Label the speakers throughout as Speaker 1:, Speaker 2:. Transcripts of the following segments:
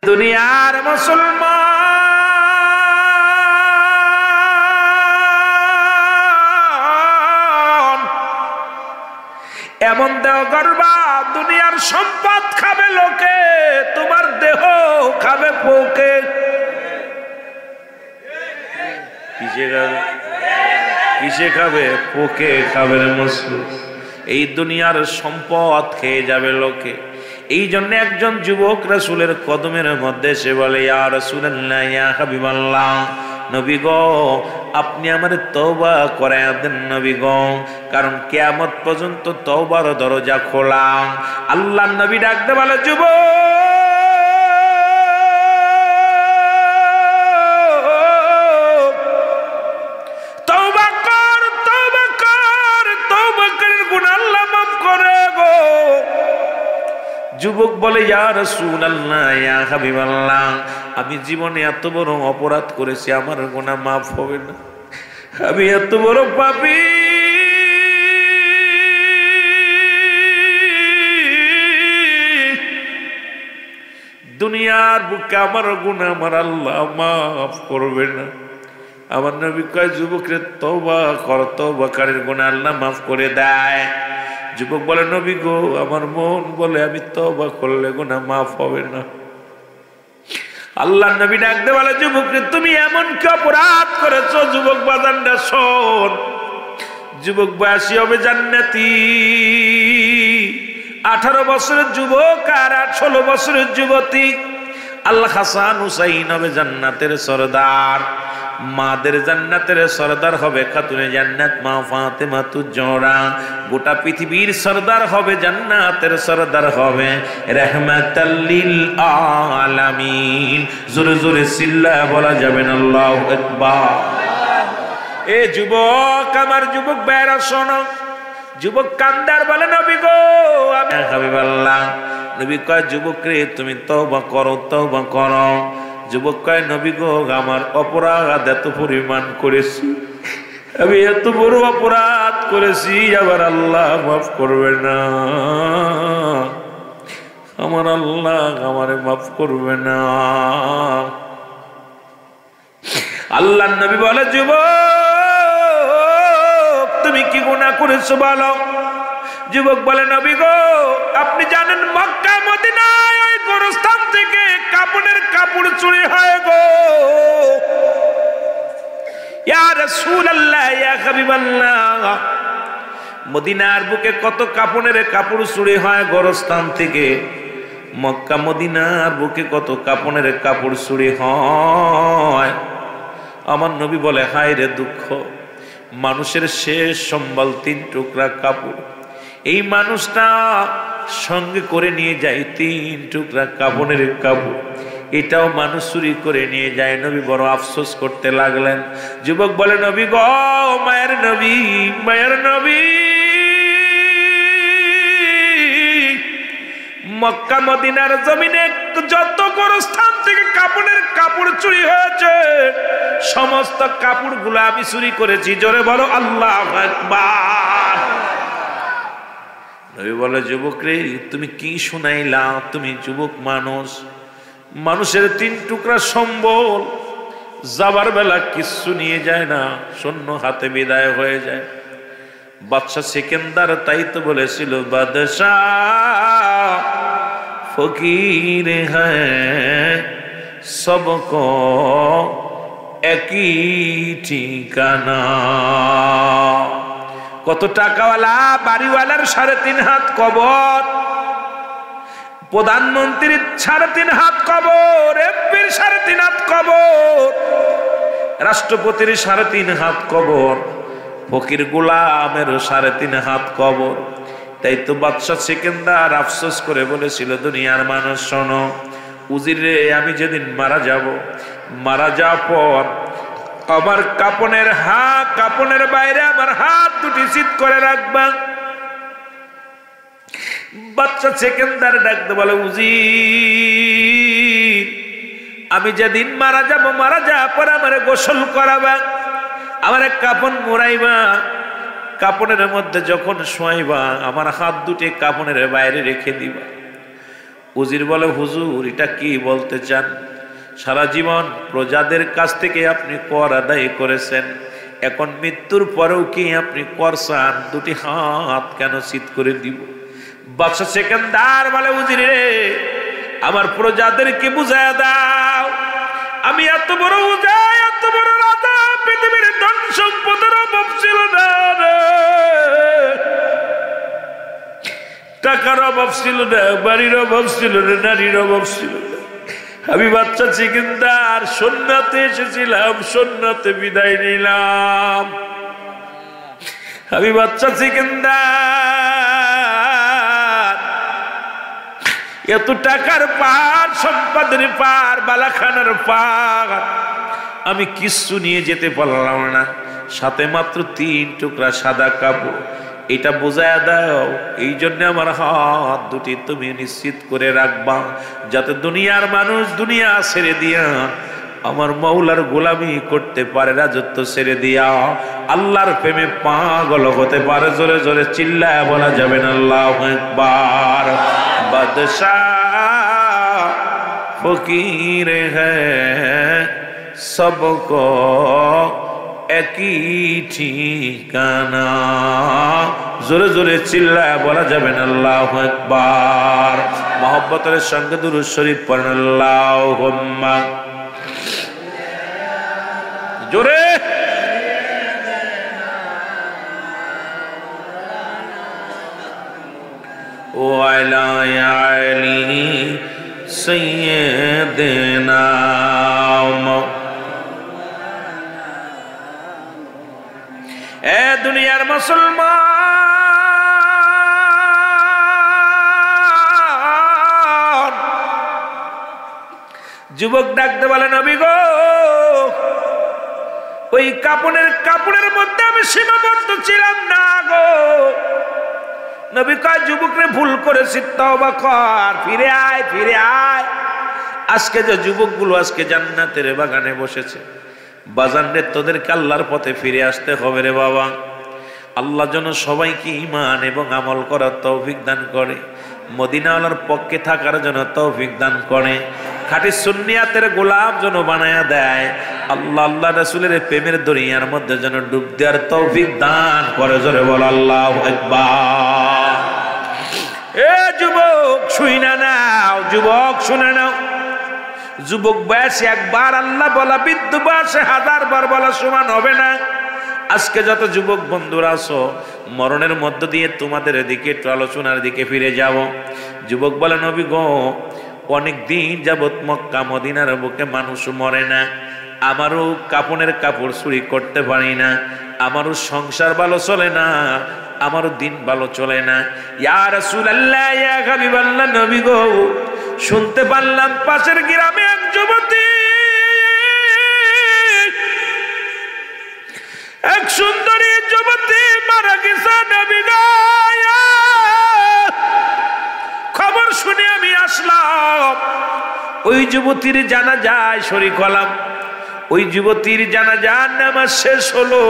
Speaker 1: দুনিয়ার মুসলমান এমন দেহ গর্বা, দুনিয়ার সম্পদ খাবে লোকে, তোমার দেহ খাবে পোকে। কিসে খাবে? পোকে খাবে মুসলিম। এই দুনিয়ার সম্পদ খেয়ে যাবে লোকে। এই জন্য একজন যুবক রাসূলের কদমের মধ্যে সে বলে, ইয়া রাসূলুল্লাহ, ইয়া হাবিবাল্লাহ, নবী গো, আপনি আমারে তওবা করায়া দেন নবী গো, কারণ কিয়ামত পর্যন্ত তওবার দরজা খোলা। আল্লাহর নবী ডাকতে বলে, যুবক, তওবা কর, তওবা কর, তওবা করে গুনাহ আল্লাহ মাফ করে গো। যুবক বলে, ইয়া রাসূলুল্লাহ, ইয়া হাবিবাল্লাহ, আমি জীবনে এত বড় অপরাধ করেছি, আমার গুনাহ মাফ হবে না, আমি এত বড় পাপী। দুনিয়ার বুকে আমার গুনাহ আমার আল্লাহ মাফ করবে না। আমার নবী কয়, যুবকরে তওবা কর, তওবাকারীর গুনাহ আল্লাহ মাফ করে দেয়। যুবক বলে, নবী গো, আমার মন বলে আমি তওবা করলে গুনাহ মাফ হবে না। আল্লাহর নবী ডাকতে বলে, যুবক রে, তুমি এমন কি অপরাধ করেছো? যুবক বাজানটা শোন, যুবক বয়সী হবে জান্নাতি। 18 বছরের যুবক আর 16 বছরের যুবতী। আল্লাহ হাসান হুসাইন হবে জান্নাতের সরদার। মাদের জান্নাতের সরদার হবে খাতুনে জান্নাত মা ফাতেমা তুজোরা। গোটা পৃথিবীর সরদার হবে, জান্নাতের সরদার হবে রাহমাতাল লিল আলামিন। জোরে জোরে চিল্লায়া বলা যাবে না আল্লাহু আকবার। এ যুবক, আমার যুবক ভাইরা শোনো। যুবক কান্দার বলে, নবী গো, আমি হাবিবাল্লাহ। নবী কয়, যুবক রে, তুমি তওবা করো, তওবা করো। যুবক কয়, নবী গো, আমার অপরাধ এত পরিমাণ করেছি, আমি এত বড় অপরাধ করেছি, আবার আল্লাহ মাফ করবে না, আমার আল্লাহ আমারে মাফ করবে না। আল্লাহর নবী বলে, যুবক, তুমি কি গুনাহ করেছো বলো? যুবক বলে, নবী গো, আপনি জানেন মক্কা মদিনায় ওই গোরস্থান থেকে কাপড়ের কাপড় চুরি হয় গো। ইয়া রাসূলুল্লাহ, ইয়া হাবিবাল্লাহ, মদিনার বুকে কত কাপড়ের কাপড় চুরি হয় গোরস্থান থেকে। মক্কা মদিনার বুকে কত কাপড়ের কাপড় চুরি হয়। আমার নবী বলে, হায় রে দুঃখ, মানুষের শেষ সম্বল 3 টুকরা কাপড়। এই মানুষটা সঙ্গে করে নিয়ে যায় 3 টুকরা কাপড়ের কাপড়, এটাও মানুষ চুরি করে নিয়ে যায়। নবী বড় আফসোস করতে লাগলেন। যুবক বলে, নবী গো, মায়ের নবী, মায়ের নবী, মক্কা মদিনার জমিনে যত গোরস্থান থেকে কাপড়ের কাপড় চুরি হয়েছে, সমস্ত কাপড়গুলো আমি চুরি করেছি। জোরে বলো আল্লাহু আকবার। নবী বলে, যুবক রে, তুমি কি শুনাইলা? তুমি যুবক মানুষ, মানুষের 3 টুকরা সম্বল যাবার বেলা কিচ্ছু নিয়ে যায় না, শূন্য হাতে বিদায় হয়ে যায়। বাদশাহ সিকান্দার তাই তো বলেছিল, বাদশাহ ফকির হ্যায় সবকো একই ঠিকানা। কত টাকাওয়ালা বাড়িওয়ালার 3.5 হাত কবর, প্রধানমন্ত্রীর 3.5 হাত কবর, এমপির 3.5 হাত কবর, রাষ্ট্রপতির 3.5 হাত কবর, ফকির গোলামের 3.5 হাত কবর। তাই তো বাদশাহ সিকান্দার আফসোস করে বলেছিল, দুনিয়ার মানুষ শোনো, উজির রে, আমি যেদিন মারা যাব, মারা যাওয়ার পর আমার কাপনের বাইরে আমার হাত দুটি চিৎ করে রাখবা। বাদশাহ সিকান্দার ডাকতে বলে, উজির, আমি যেদিন মারা যাব, মারা যাওয়ার পর আমারে গোসল করাবা, আমারে কাপন মোড়াইবা, কাপনের মধ্যে যখন শোয়াইবা আমার হাত দুটি কাপনের বাইরে রেখে দিবা। উজির বলে, হুজুর এটা কি বলতে চান? সারা জীবন প্রজাদের কাছ থেকে আপনি কর আদায় করেছেন, এখন মৃত্যুর পরেও কি আপনি কর চান? দুটি হাত কেন চিৎ করে দিব? বাদশা সেকেন্দার বলে, উজির রে, আমার প্রজাদেরকে বুঝায় দাও, আমি এত বড় উজা, এত বড় রাজা, পৃথিবীর ধন সম্পদের অভাব ছিল না রে, টাকার অভাব ছিল না, বাড়ির অভাব ছিল না, নারীর অভাব ছিল না। আমি বাচ্চা সেকেন্দার সন্ন্যাতে এসেছিলাম, সন্ন্যাতে বিদায় নিলাম। আমি বাচ্চা সেকেন্দার এত টাকার পাহাড়, সম্পদের পাহাড়, বালাখানার পাহাড়, আমি কিচ্ছু নিয়ে যেতে পারলাম না, সাথে মাত্র 3 টুকরা সাদা কাপড়। এটা বোঝায় দাও, এই জন্য আমার হাত দুটি তুমি নিশ্চিত করে রাখবা, যাতে দুনিয়ার মানুষ দুনিয়া ছেড়ে দিয়া আমার মাওলার গোলামি করতে পারে, রাজত্ব ছেড়ে দিয়া আল্লাহর প্রেমে পাগল হতে পারে। জোরে জোরে চিল্লায় বলা যাবে না আল্লাহু আকবার। বাদশাহ ফকির হ্যায় সবকো একই ঠিকানা। জোরে জোরে চিল্লায় বলা যাবে না আল্লাহু আকবার। মহব্বতের সঙ্গে দুরূদ শরীফ পড়েন আল্লাহুম্মা জোরে। ও আলা আলি সাইয়্যিদিনা। এ দুনিয়ার মুসলমান, যুবক ডাকতে বলে, নবী গো, ওই কাপড়ের মধ্যে আমি সীমাবদ্ধ ছিলাম না গো। নবী কয়, যুবকরে ভুল করেছি, তওবা কর, ফিরে আয়, ফিরে আয়। আজকে যে যুবকগুলো আজকে জান্নাতের বাগানে বসেছে, বাজান রে, তোদেরকে আল্লাহর পথে ফিরে আসতে হবে রে বাবা। আল্লাহ যেন সবাইকে ঈমান এবং আমল করার তৌফিক দান করে, মদিনাওয়ালার পক্ষে থাকার জন্য তৌফিক দান করে, খাঁটি সুন্নিয়াতের গোলাম যেন বানায়া দেয়, আল্লাহ আল্লাহ রাসূলের প্রেমের দরিয়ার মধ্যে যেন ডুব দেওয়ার তৌফিক দান করে। জোরে বল আল্লাহু আকবার। এ যুবক শুইনা নাও, যুবক শুনে নাও, যুবক বয়সে একবার আল্লাহ বলা, বৃদ্ধ বয়সে 1000 বার বলা সমান হবে না। আজকে যত যুবক বন্ধুরা আছো, মরণের মধ্য দিয়ে তোমাদের দিকে একটু আলোচনার দিকে ফিরে যাব। যুবক বলে, নবী গো, অনেক দিন যাবত মক্কা মদিনার বুকে মানুষ মরে না, আমারও কাপড় চুরি করতে পারি না, আমারও সংসার ভালো চলে না, আমারও দিন ভালো চলে না। ইয়া রাসূলুল্লাহ, ইয়া হাবিবাল্লাহ, নবী গো, শুনতে পারলাম পাশের গ্রামে এক যুবতী, এক সুন্দরী যুবতী মারা গেছে নবী গো। খবর শুনে আমি আসলাম, ওই যুবতীর জানাজায় শরীক হলাম। ওই যুবতীর জানাজার নামাজ শেষ হলো,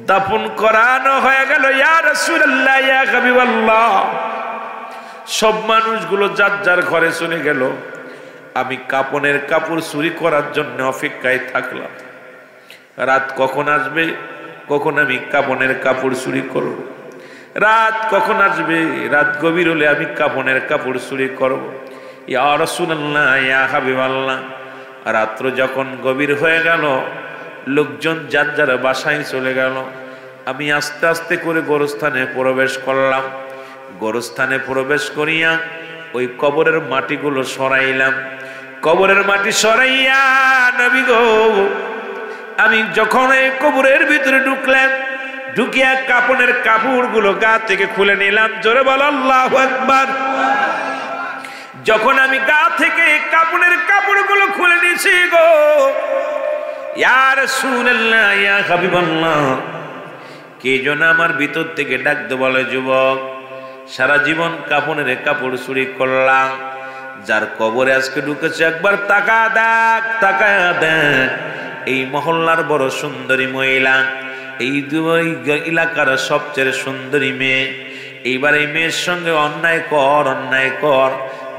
Speaker 1: দাফন করানো হয়ে গেল। ইয়া রাসূলুল্লাহ, ইয়া হাবিবাল্লাহ, সব মানুষগুলো যার যার ঘরে চলে গেল। আমি কাপড় চুরি করার জন্য অপেক্ষায় থাকলাম। রাত কখন আসবে, কখন আমি কাপড় চুরি করব। রাত কখন আসবে, রাত গভীর হলে আমি কাপড় চুরি করব। ইয়া রাসূলুল্লাহ, ইয়া হাবিবাল্লাহ, রাত্র যখন গভীর হয়ে গেল, লোকজন যার যার বাসায় চলে গেল, আমি আস্তে আস্তে করে গোরস্থানে প্রবেশ করলাম। গোরস্থানে প্রবেশ করিয়া ওই কবরের মাটিগুলো সরাইলাম। কবরের মাটি সরাইয়া নবী গো, আমি যখন এই কবরের ভিতরে ঢুকলাম, ঢুকিয়া কাপড়গুলো গা থেকে খুলে নিলাম। জোরে বল আল্লাহু আকবার। যখন আমি গা থেকে কাপড়গুলো খুলে নিয়েছি গো, ইয়া রাসূলুল্লাহ, ইয়া হাবিবাল্লাহ, কে যেন আমার ভিতর থেকে ডাকতে বলে, যুবক, সারা জীবন কাপড় চুরি করলাম, যার কবরে আজকে ঢুকেছে, একবার তাকায়া দেখ, এই মহল্লার বড় সুন্দরী মহিলা, এই এলাকার সবচেয়ে সুন্দরী মেয়ে, এইবার এই মেয়ের সঙ্গে অন্যায় কর, অন্যায় কর,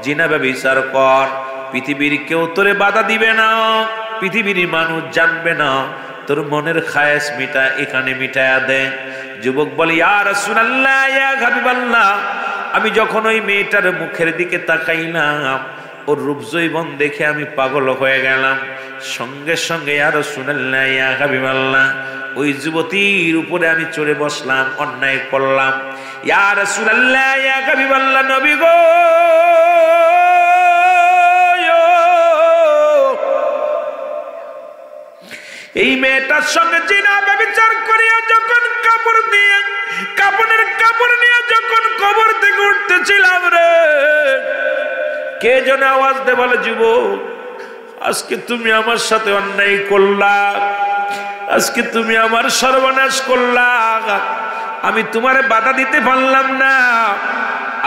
Speaker 1: জিনা ব্যভিচার কর, পৃথিবীর কেউ তোরে বাধা দিবে না, পৃথিবীর মানুষ জানবে না, তোর মনের খায়েশ মিটা এখানে মিটায়া দে। যুবক বলে ইয়া রাসূলুল্লাহ, ইয়া হাবিবাল্লাহ, আমি যখন ওই মেয়েটার মুখের দিকে তাকাইলাম, ওর রূপ যৌবন দেখে আমি পাগল হয়ে গেলাম। সঙ্গে সঙ্গে ইয়া রাসূলুল্লাহ, ইয়া হাবিবাল্লাহ, ওই যুবতীর উপরে আমি চড়ে বসলাম, অন্যায় করলাম। ইয়া রাসূলুল্লাহ, ইয়া হাবিবাল্লাহ, নবী গো, এই মেয়েটার সঙ্গে জিনা ব্যভিচার করিয়া যখন কাপড় নিয়ে যখন কবর থেকে উঠতেছিলাম রে, কে যেন আওয়াজ দে বলে, যুবক, আজকে তুমি আমার সাথে অন্যায় করলা, আজকে তুমি আমার সর্বনাশ করলা, আমি তোমারে বাধা দিতে পারলাম না,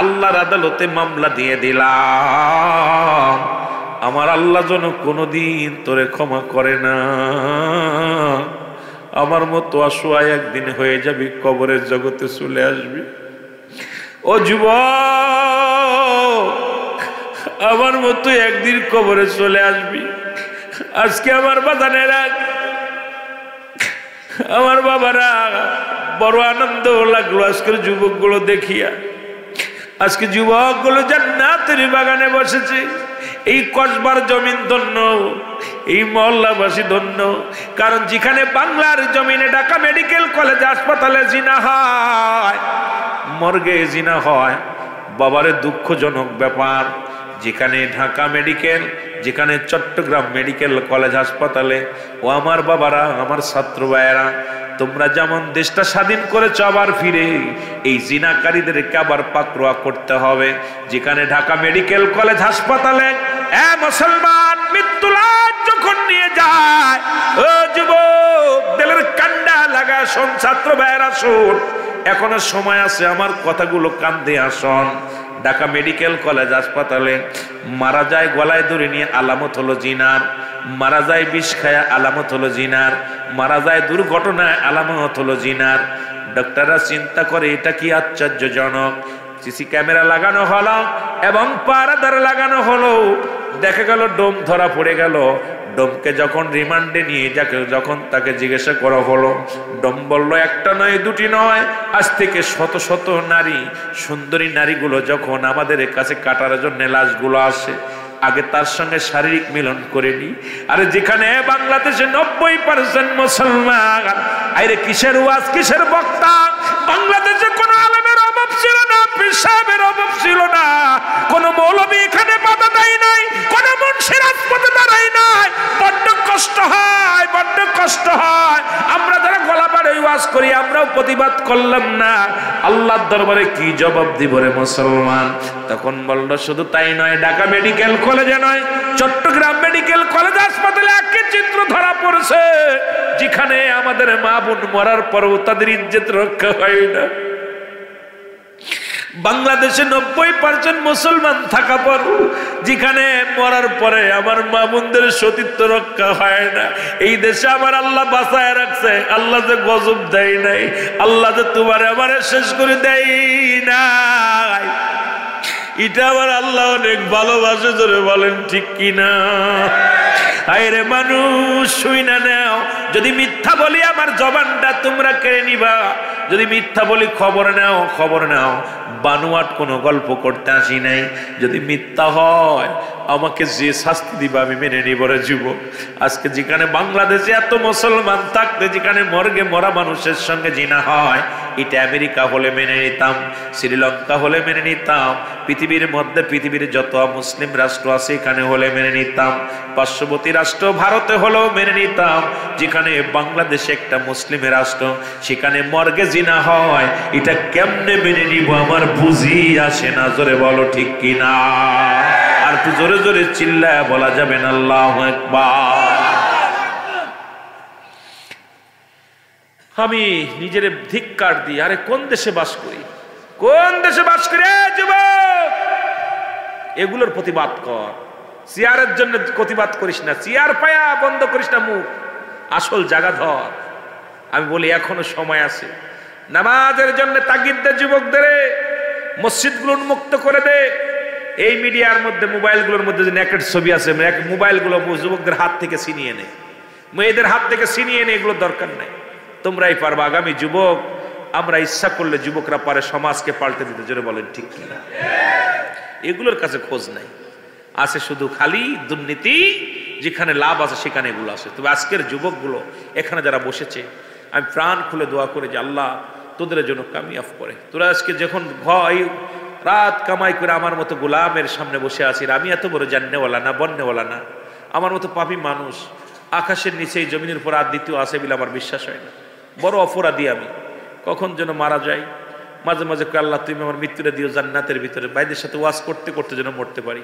Speaker 1: আল্লাহর আদালতে মামলা দিয়ে দিলাম। আমার আল্লাহ যেন কোনোদিন তোরে ক্ষমা করে না। আমার মতো অসহায় একদিন হয়ে যাবি, কবরের জগতে চলে আসবি। ও যুবক, আমার মতো একদিন কবরে চলে আসবি। আজকে আমার বাজানেরা, আমার বাবারা, বড় আনন্দ লাগলো আজকের যুবকগুলো দেখিয়া। আজকে যুবকগুলো জান্নাতের বাগানে বসেছে। এই কসবার জমিন ধন্য, এই মহল্লাবাসী ধন্য, কারণ যেখানে বাংলার জমিনে ঢাকা মেডিকেল কলেজ হাসপাতালে জিনা হয়, মর্গে জিনা হয়, বাবারে দুঃখজনক ব্যাপার। যেখানে ঢাকা মেডিকেল, যেখানে চট্টগ্রাম মেডিকেল কলেজ হাসপাতালে, ও আমার বাবারা, আমার ছাত্র ভাইয়েরা, তোমরা যেমন দেশটা স্বাধীন করেছ, আবার ফিরে এই জিনাকারীদেরকে আবার পাকড়াও করতে হবে। যেখানে ঢাকা মেডিকেল কলেজ হাসপাতালে মুসলমান মৃত্যু লাশ যখন নিয়ে যায়, ও যুবক, দিলের কান্ডা লাগা শোন, ছাত্র ভাইয়েরা শোন, এখনো সময় আছে, আমার কথাগুলো কান দিয়ে আসন। ঢাকা মেডিকেল কলেজ হাসপাতালে মারা যায় গলায় দড়ি নিয়ে, আলামত হলো জিনার। মারা যায় বিষ খায়া, আলামত হলো জিনার। মারা যায় দুর্ঘটনায়, আলামত হলো জিনার। ডাক্তাররা চিন্তা করে এটা কি আশ্চর্যজনক। সিসি ক্যামেরা লাগানো হলো এবং পাহারাদার লাগানো হলো। দেখা গেল ডোম ধরা পড়ে গেল। ডোমকে যখন রিমান্ডে নিয়ে যখন তাকে জিজ্ঞাসা করা হলো, ডোম বলল একটা নয়, দুটি নয়, আজ থেকে শত শত নারী, সুন্দরী নারীগুলো যখন আমাদের কাছে কাটার জন্য লাশগুলো আসে, আগে তার সঙ্গে শারীরিক মিলন করেনি। আরে যেখানে বাংলাদেশে 90% মুসলমান, আরে কিসের ওয়াজ, কিসের বক্তা? বাংলাদেশে কোনো আলেমের অভাব ছিল না, পীর সাহেবের অভাব ছিল না, কোনো মৌলবী এখানে বাধা দেয় নাই, কোনো মুন্সি রাজপথে দাঁড়ায় নাই। বড্ড কষ্ট হয়, বড্ড কষ্ট হয়। আমরা যারা গলা বাড়ে ওয়াজ করি, আমরাও প্রতিবাদ করলাম না, আল্লাহর দরবারে কি জবাব দিব রে মুসলমান? তখন বলল শুধু তাই নয়, ঢাকা মেডিকেল কলেজে নয়, চট্টগ্রাম মেডিকেল কলেজ হাসপাতালে একই চিত্র ধরা পড়ছে, যেখানে আমাদের মা বোন মরার পরেও তাদের ইজ্জত রক্ষা হয় না। বাংলাদেশে 90% মুসলমান থাকা পর, যেখানে মরার পরে আমার মা বোনদের সতীত্ব রক্ষা হয় না। এই দেশে আমার আল্লাহ বাঁচায় রাখছে, আল্লাহ যে গজব দেয় নাই, আল্লাহ যে তোমার আমার শেষ করে দেয় নাই, এটা আমার আল্লাহ অনেক ভালোবাসে। জোরে বলেন ঠিক কিনা? আরে মানুষ শুই না নাও, যদি মিথ্যা বলি আমার জবানটা তোমরা কেড়ে নিবা, যদি মিথ্যা বলি খবর নাও, খবর নাও। বানোয়াট কোনো গল্প করতে আসি নাই। যদি মিথ্যা হয় আমাকে যে শাস্তি দিবা আমি মেনে নিব রে যুবক। আজকে যেখানে বাংলাদেশে এত মুসলমান থাকতে, যেখানে মর্গে মরা মানুষের সঙ্গে জিনা হয়, এটা আমেরিকা হলে মেনে নিতাম, শ্রীলঙ্কা হলে মেনে নিতাম, পৃথিবীর মধ্যে পৃথিবীর যত মুসলিম রাষ্ট্র আছে এখানে হলে মেনে নিতাম, পার্শ্ববর্তী রাষ্ট্র ভারতে হলেও মেনে নিতাম। যেখানে বাংলাদেশে একটা মুসলিমের রাষ্ট্র, সেখানে মর্গে জিনা হয়, এটা কেমনে মেনে নিব আমার বুঝি আসে না। জোরে বলো ঠিক কিনা? আর একটু জোরে জোরে চিল্লায় বলা যাবে না আল্লাহু আকবার। আমি নিজের ধিক্কার দিই, আরে কোন দেশে বাস করি, কোন দেশে বাস করি? যুবক, এগুলোর প্রতিবাদ কর। চেয়ারের জন্য প্রতিবাদ করিস না, চেয়ার পায়া বন্ধ করিস না মুখ, আসল জায়গা ধর। আমি বলি এখনো সময় আছে, নামাজের জন্য তাগিদ দে যুবকদের। মসজিদগুলো উন্মুক্ত করে দে। এই মিডিয়ার মধ্যে মোবাইলগুলোর মধ্যে যে নেকেট ছবি আছে, মোবাইলগুলো যুবকদের হাত থেকে ছিনিয়ে নে, মেয়েদের হাত থেকে ছিনিয়ে নে, এগুলো দরকার নাই। তোমরাই পারবা, আগামী যুবক। আমরা ইচ্ছা করলে যুবকরা পারে সমাজকে পাল্টে দিতে। জোরে বলেন ঠিক কিনা? এগুলোর কাছে খোঁজ নাই, আছে শুধু খালি দুর্নীতি। যেখানে লাভ আছে সেখানে এগুলো আছে। তবে আজকের যুবকগুলো এখানে যারা বসেছে, আমি প্রাণ খুলে দোয়া করে যে আল্লাহ তোদের জন্য কামিয়াব করে। তোরা আজকে যখন ভয় রাত কামাই করে আমার মতো গোলামের সামনে বসে আছিস, আমি এত বড় জান্নেওয়ালা না, বন্নেওয়ালা না, আমার মতো পাপী মানুষ, আকাশের নিচে এই জমিনের উপর আর দ্বিতীয় আছে বলে আমার বিশ্বাস হয় না। বড় অপরাধী আমি, কখন যেন মারা যাই। মাঝে মাঝে আল্লাহ তুমি আমার মৃত্যুটা দিও জান্নাতের ভিতরে, ভাইদের সাথে ওয়াজ করতে করতে যেন মরতে পারি,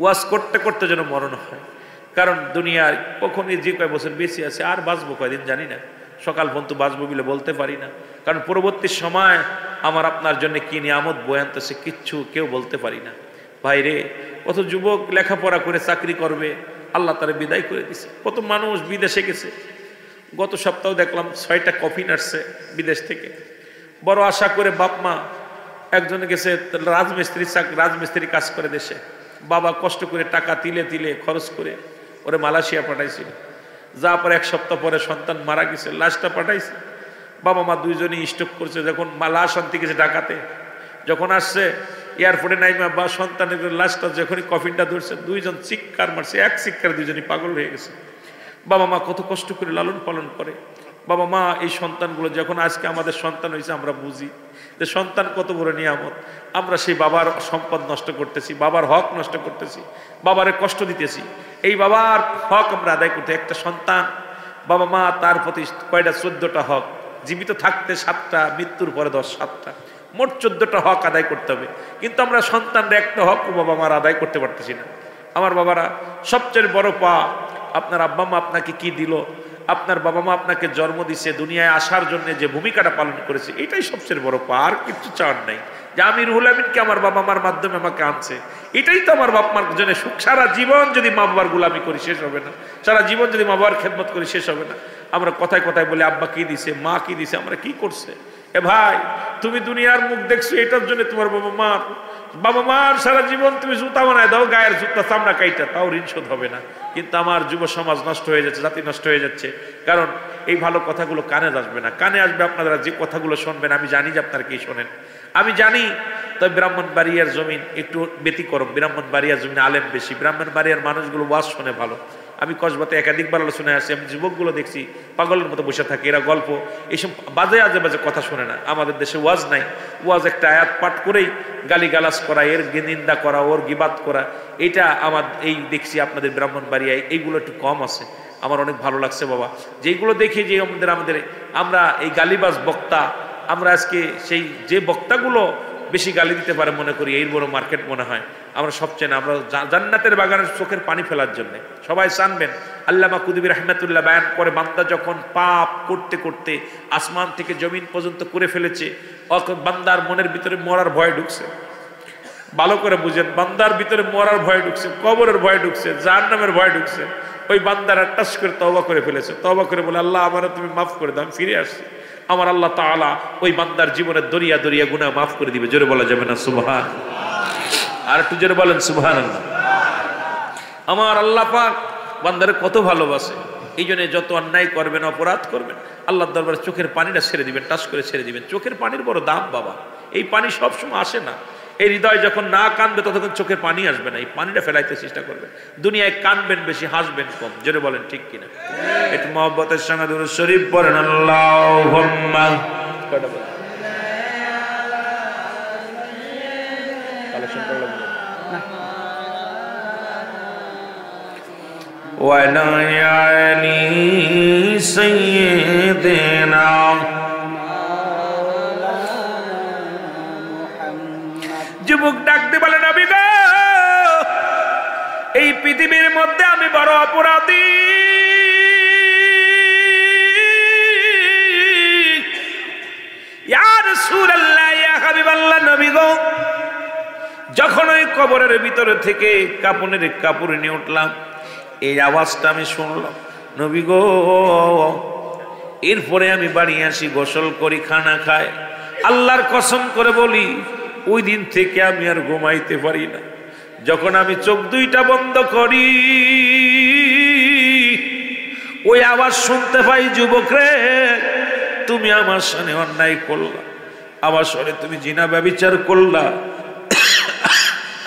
Speaker 1: ওয়াজ করতে করতে যেন মরণ হয়। কারণ দুনিয়ার কখনই যে কয় বছর বেশি আছে, আর বাঁচবো কয়দিন জানি না, সকাল পর্যন্ত বাঁচবো বলে বলতে পারি না। কারণ পরবর্তী সময় আমার আপনার জন্য কি নিয়ামত বয়ে আনতেছে কিচ্ছু কেউ বলতে পারি না। ভাইরে, কত যুবক লেখাপড়া করে চাকরি করবে, আল্লাহ তারা বিদায় করে দিছে। কত মানুষ বিদেশে গেছে। গত সপ্তাহ দেখলাম 6টা কফিন আসছে বিদেশ থেকে। বড় আশা করে বাপ মা, একজন গেছে রাজমিস্ত্রি কাজ করে দেশে, বাবা কষ্ট করে টাকা তিলে তিলে খরচ করে ওরে মালয়েশিয়া পাঠাইছিল। যা পরে 1 সপ্তাহ পরে সন্তান মারা গেছে, লাশটা পাঠাইছে। বাবা মা দুইজনই স্ট্রোক করছে। যখন লাশ আনতে গেছে ঢাকাতে, যখন আসছে এয়ারপোর্টে নাইমা বা সন্তানের লাশটা যখনই কফিনটা ধরছে, দুইজন চিৎকার মারছে, এক চিৎকার দুইজনই পাগল হয়ে গেছে। বাবা মা কত কষ্ট করে লালন পালন করে। বাবা মা এই সন্তানগুলো যখন আজকে আমাদের সন্তান হয়েছে, আমরা বুঝি যে সন্তান কত বড় নিয়ামত। আমরা সেই বাবার সম্পদ নষ্ট করতেছি, বাবার হক নষ্ট করতেছি, বাবারে কষ্ট দিতেছি। এই বাবার হক আমরা আদায় করতে, একটা সন্তান বাবা মা তার প্রতি কয়টা 14টা হক, জীবিত থাকতে 7টা, মৃত্যুর পরে 7টা, মোট 14টা হক আদায় করতে হবে। কিন্তু আমরা সন্তানরা একটা হক বাবা মার আদায় করতে পারতেছি না। আমার বাবারা, সবচেয়ে বড় পা, আপনার আব্বা মা আপনাকে কি দিল, আপনার বাবা মা আপনাকে জন্ম দিছে, দুনিয়ায় আসার জন্য যে ভূমিকাটা পালন করেছে, এটাই সবচেয়ে বড় পা। আর কিছু চাওয়ার নাই যে আমি রুহুল আমিনকে আমার বাবা মার মাধ্যমে আমাকে আনছে, এটাই তো আমার বাপ মার জন্য সুখ। সারা জীবন যদি মা বাবার গোলামি করি শেষ হবে না, সারা জীবন যদি মা বাবার খেদমত করি শেষ হবে না। আমরা কথায় কথায় বলি আব্বা কি দিছে, মা কি দিছে, আমরা কি করছে। এ ভাই, তুমি দুনিয়ার মুখ দেখছো, এটার জন্য তোমার বাবা মার সারা জীবন তুমি জুতা বানায় দাও, গায়ের জুতা চামড়া কাইটা, তাও ঋণ শোধ হবে না। কিন্তু আমার যুব সমাজ নষ্ট হয়ে যাচ্ছে, জাতি নষ্ট হয়ে যাচ্ছে। কারণ এই ভালো কথাগুলো কানে আসবে না, কানে আসবে আপনারা যে কথাগুলো শুনবেন। আমি জানি যে আপনারা কি শোনেন, আমি জানি। তবে ব্রাহ্মণবাড়িয়ার জমিন একটু ব্যতিক্রম, ব্রাহ্মণবাড়িয়ার জমিন আলেম বেশি, ব্রাহ্মণবাড়িয়ার মানুষগুলো ওয়াজ শোনে ভালো। আমি কসবাতে একাধিকবার আলোচনায় আসছি, আমি যুবকগুলো দেখছি পাগলের মতো বসে থাকে, এরা গল্প এইসব বাজে আজে বাজে কথা শোনে না। আমাদের দেশে ওয়াজ নাই, ওয়াজ একটা আয়াত পাঠ করেই গালিগালাজ করা, এর নিন্দা করা, ওর গিবাত করা, এটা আমার এই দেখছি আপনাদের ব্রাহ্মণবাড়িয়ায় এইগুলো একটু কম আছে। আমার অনেক ভালো লাগছে বাবা, যেইগুলো দেখি যে আমরা এই গালিবাজ বক্তা, আমরা আজকে সেই যে বক্তাগুলো বেশি গালি দিতে পারে মনে করি এই বড় মার্কেট মনে হয়। আমরা সবচেয়ে না, আমরা জান্নাতের বাগানের চোখের পানি ফেলার জন্য সবাই জানবেন। আল্লামা কুতুবী রাহমাতুল্লাহ বয়ান করে, বান্দা যখন পাপ করতে করতে আসমান থেকে জমিন পর্যন্ত করে ফেলেছে, বান্দার মনের ভিতরে মরার ভয় ঢুকছে। ভালো করে বুঝেন, বান্দার ভিতরে মরার ভয় ঢুকছে, কবরের ভয় ঢুকছে, জাহান্নামের ভয় ঢুকছে। ওই বান্দারা টাচ করে তওবা করে ফেলেছে, তওবা করে বলে আল্লাহ আমারে তুমি মাফ করে দাও, আমি ফিরে আসছি। আমার আল্লাহ তাআলা ওই বান্দার জীবনের দরিয়া দরিয়া গুনাহ মাফ করে দিবে। জোরে বলা যাবে না সুবহান? আর একটু জোরে বলেন সুবহানাল্লাহ। আমার আল্লাহ পাক বান্দারে কত ভালোবাসে, এই জন্য যত অন্যায় করবেন, অপরাধ করবেন, আল্লাহর দরবারে চোখের পানিটা ছেড়ে দিবেন, টাচ করে ছেড়ে দিবেন। চোখের পানির বড় দাম বাবা, এই পানি সবসময় আসে না। এই হৃদয় যখন না কানবে ততক্ষণ চোখের পানি আসবে না, এই পানিটা ফেলাইতে চেষ্টা করবেন। দুনিয়ায় কানবেন বেশি, হাসবেন কম। জোরে বলেন ঠিক কিনা? একটু মহব্বতের সঙ্গে দুরূদ শরীফ পড়েন। আল্লাহুম্মা ওয়া আলি সাইয়্যিদিনা। যুবক ডাকতে বলে নবী গো, এই পৃথিবীর মধ্যে আমি বড় অপরাধী। ইয়া রাসূলুল্লাহ, ইয়া হাবিবাল্লাহ, নবী গো, যখন ওই কবরের ভিতরে থেকে কাপড়ের কাপড় নিয়ে উঠলাম, এই আওয়াজটা আমি শুনলাম, নবী গো, এরপরে আমি বাড়ি আসি, গোসল করি, খানা খাই। আল্লাহর কসম করে বলি, ওই দিন থেকে আমি আর ঘুমাইতে পারি না। যখন আমি চোখ দুইটা বন্ধ করি, ওই আওয়াজ শুনতে পাই, যুবক রে তুমি আমার সামনে অন্যায় করলা, আমার সামনে তুমি জিনা ব্যভিচার করলা,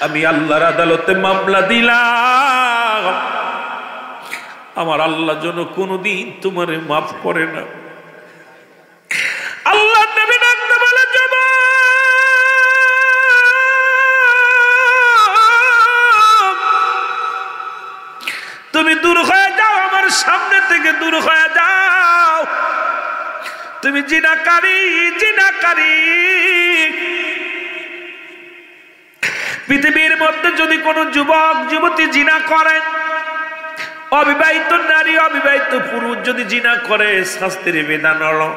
Speaker 1: আমি আল্লাহর আদালতে মামলা দিলাম। আমার আল্লাহ যেন কোনদিন তোমারে মাফ করে না। আল্লাহ নবী ডাকতে বলে, তুমি দূর হয়ে যাও, আমার সামনে থেকে দূর হয়ে যাও, তুমি জিনাকারী জিনাকারী। পৃথিবীর মধ্যে যদি কোনো যুবক যুবতী জিনা করে, অবিবাহিত নারী অবিবাহিত পুরুষ যদি জিনা করে, শাস্তির বিধান হলো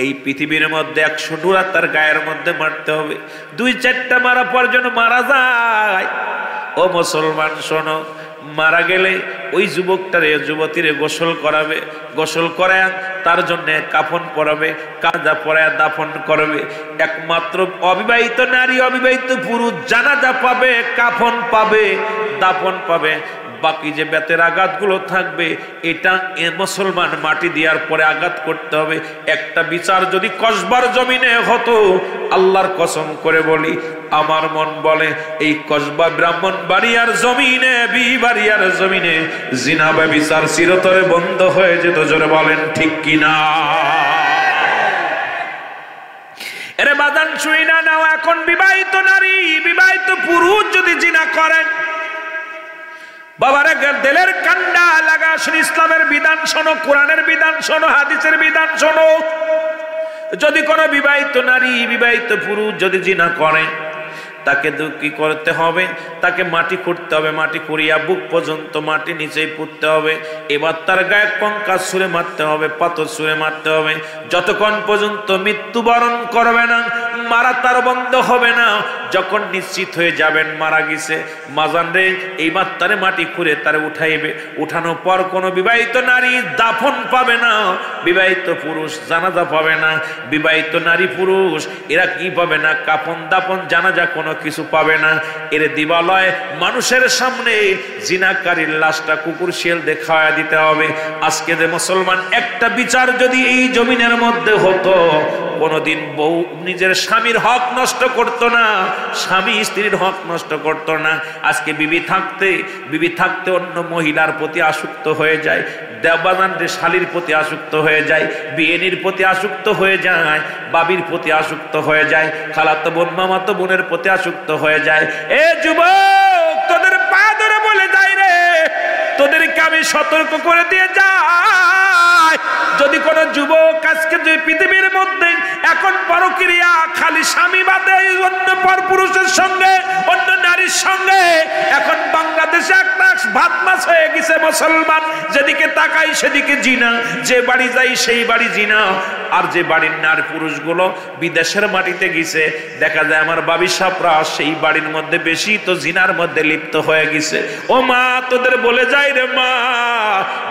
Speaker 1: এই পৃথিবীর মধ্যে 100 ডোরা তার গায়ের মধ্যে মারতে হবে। 2-4টা মারা পর যেন মারা যায়। ও মুসলমান শোনো, মারা গেলে ওই যুবকটারে যুবতীরে গোসল করাবে, গোসল করায় তার জন্য কাফন পরাবে, কাঁদা পরায় দাফন করবে। একমাত্র অবিবাহিত নারী অবিবাহিত পুরুষ জানাজা পাবে, কাফন পাবে, দাফন পাবে। বাকি যে বেতের আঘাতগুলো থাকবে, এটা মুসলমান মাটি দেওয়ার পরে আঘাত করতে হবে। একটা বিচার যদি কসবার জমিনে হতো, আল্লাহর কসম করে বলি, আমার মন বলে এই কসবা ব্রাহ্মণবাড়িয়ার জমিনে, বিবাড়িয়ার জমিনে জিনা ব্যভিচার চিরতরে বন্ধ হয়ে যেত। জোরে বলেন ঠিক কিনা? এরে বাদান শুই না নাও, এখন বিবাহিত নারী বিবাহিত পুরুষ যদি জিনা করেন, বাবারে দিলের কান্ডা লাগা, ইসলামের বিধান শোনো, কোরআনের বিধান শোনো, হাদিসের বিধান শোনো। যদি কোনো বিবাহিত নারী বিবাহিত পুরুষ যদি জিনা করে, তাকে কি করতে হবে? তাকে মাটি করতে হবে, মাটি করিয়া বুক পর্যন্ত মাটি নিচেই পুঁততে হবে। এবার তার গায়ে কঙ্কাল ছুঁড়ে মারতে হবে, পাথর ছুঁড়ে মারতে হবে, যতক্ষণ পর্যন্ত মৃত্যুবরণ করবে না, মারা তার বন্ধ হবে না। যখন নিশ্চিত হয়ে যাবেন মারা গেছে, মাজান রে এইবার তারে মাটি খুঁড়ে তারে উঠাইবে। উঠানোর পর কোনো বিবাহিত নারী দাফন পাবে না, বিবাহিত পুরুষ জানাজা পাবে না। বিবাহিত নারী পুরুষ এরা কি পাবে না? কাফন দাফন জানাজা কোনো কিছু পাবে না। এর দিবালয় মানুষের সামনে জিনাকারীর লাশটা কুকুর শিয়াল দেখায়া দিতে হবে। আজকে যে মুসলমান, একটা বিচার যদি এই জমিনের মধ্যে হতো, কোনদিন বউ নিজের স্বামীর হক নষ্ট করত না, স্বামী স্ত্রীর হক নষ্ট করত না। আজকে বিবি থাকতে অন্য মহিলার প্রতি আসক্ত হয়ে যায়, দেববাজানদের শালীর প্রতি আসক্ত হয়ে যায়, বিয়েনির প্রতি আসক্ত হয়ে যায়, বাবির প্রতি আসক্ত হয়ে যায়, খালাতো বোন মামাতো বোনের প্রতি আসক্ত হয়ে যায়। এ যুবক, তোদের পা ধরে বলে যাই রে, তোদেরকে আমি সতর্ক করে দিয়ে যাই, যদি কোন যুবক আজকে যে পৃথিবীর মধ্যে এখন পরক্রিয়া খালি স্বামী বাদে অন্য পরপুরুষের সঙ্গে, অন্য নারীর সঙ্গে, এখন বাংলাদেশে একটা ভাতমাছ হয়ে গেছে মুসলমান, যেদিকে তাকাই সেদিকে জিনা, যে বাড়ি যাই সেই বাড়ি জিনা। আর যে বাড়ির নারী পুরুষগুলো বিদেশের মাটিতে গেছে, দেখা যায় আমার বাবি সাপরা সেই বাড়ির মধ্যে বেশি তো জিনার মধ্যে লিপ্ত হয়ে গেছে। ও মা, তোদের বলে যাই রে মা,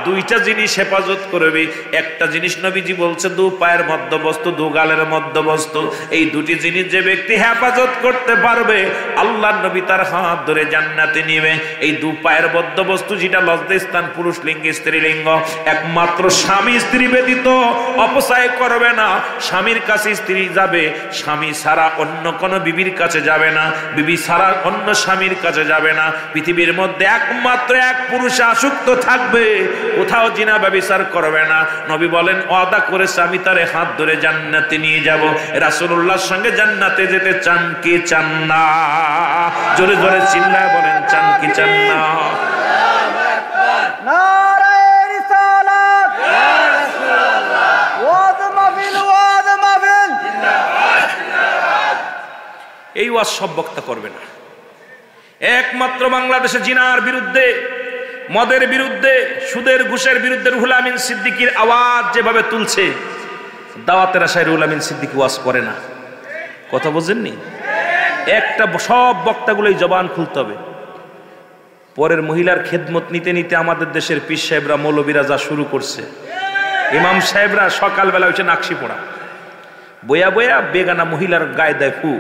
Speaker 1: 2টা জিনিস হেফাজত করবি। একটা জিনিস নবীজি বলছে, 2 পায়ের মধ্যবস্তু, 2 গালের মধ্যবস্তু। এই 2টি জিনিস যে ব্যক্তি হেফাজত করতে পারবে, আল্লাহর নবী তার হাত ধরে জান্নাতে নিবে। এই 2 পায়ের মধ্যবস্তু যেটা লজ্জাস্থান, পুরুষ লিঙ্গ স্ত্রী লিঙ্গ, একমাত্র স্বামী স্ত্রী ব্যতীত অপচয় করবে না। স্বামীর কাছে স্ত্রী যাবে, স্বামী ছাড়া অন্য কোনো বিবির কাছে যাবে না, বিবি ছাড়া অন্য স্বামীর কাছে যাবে না। পৃথিবীর মধ্যে একমাত্র এক পুরুষে আসক্ত থাকবে, কোথাও জিনা ব্যভিচার করবে না। নবী বলেন, ওয়াদা করেছে আমি তারে হাত ধরে জান্নাতে নিয়ে যাব। রাসূলুল্লাহর সঙ্গে জান্নাতে যেতে চান কি চান না? জোরে জোরে চিল্লায় বলেন, চান কি চান না? এই ওয়াজ সব বক্তা করবে না। একমাত্র বাংলাদেশে জিনার বিরুদ্ধে, মদের বিরুদ্ধে, সুদের ঘুষের বিরুদ্ধে রুহুল আমিন সিদ্দিকীর আওয়াজ যেভাবে তুলছে, দাওয়াতের আশায় রুহুল আমিন সিদ্দিকী ওয়াজ করে না। কথা বুঝেননি? একটা সব বক্তাগুলোই জবান খুলতে হবে। পরের মহিলার খেদমত নিতে নিতে আমাদের দেশের পীর সাহেবরা, মৌলবীরা যা শুরু করছে, ইমাম সাহেবরা সকালবেলা হচ্ছে নাকশি পড়া, বয়া বয়া বেগানা মহিলার গায়ে দেয় ফু।